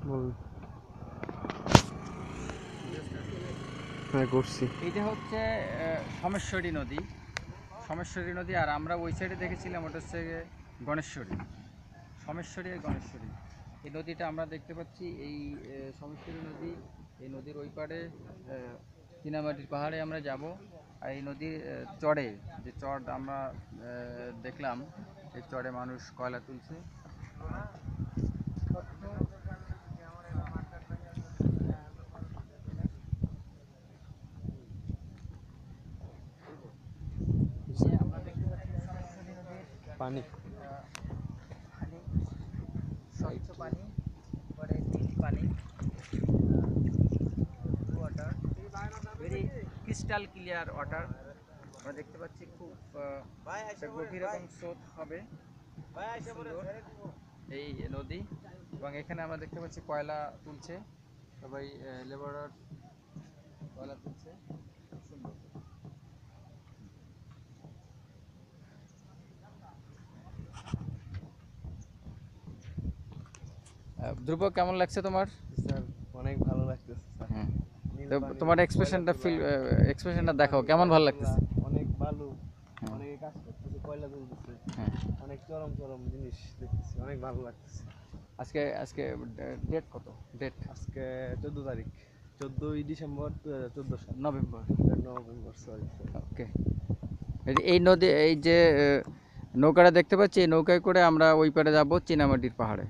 বল। হ্যাঁ করছি। এইটা হচ্ছে সোমেশ্বরী নদী, সোমেশ্বরী নদী। আর আমরা ওই সাইডে দেখেছিলাম ওটা হচ্ছে গণেশ্বরী, সোমেশ্বরী আর গণেশ্বরী। এই নদীটা আমরা দেখতে পাচ্ছি, এই সোমেশ্বরী নদী। এই নদীর ওই পাড়ে চীনামাটির পাহাড়ে আমরা যাব। আর এই নদীর চড়ে, যে চড় আমরা দেখলাম, এই চড়ে মানুষ কয়লা তুলছে। আমরা দেখতে পাচ্ছি সোমেশ্বরী নদীর পানি পানি, স্বচ্ছ পানি, পরে নীল পানি, water, very crystal clear water. আমরা দেখতে পাচ্ছি খুব গভীর এবং স্রোত হবে সুন্দর এই নদী। এবং এখানে আমরা দেখতে পাচ্ছি কয়লা তুলছে, সবাই লেবারার কয়লা তুলছে, খুব সুন্দর। ধ্রুব, কেমন লাগছে তোমার? স্যার অনেক ভালো লাগতেছে স্যার। হ্যাঁ, তো তোমার এক্সপ্রেশনটা দেখাও, কেমন ভালো লাগতেছে? অনেক ভালো, অনেকে কাজ করতেছে, কয়লা তুলতেছে, হ্যাঁ, অনেক চরম চরম জিনিস দেখতেছি, অনেক ভালো লাগতেছে। আজকে আজকে ডেট কত? ডেট আজকে 14 তারিখ, 14ই ডিসেম্বর 2014 সাল, নভেম্বর। November, sorry. ওকে, এই নদী, এই যে নৌকাটা দেখতে পাচ্ছি, এই নৌকায় করে আমরা ওই পারে যাব চীনামাটির পাহাড়ে।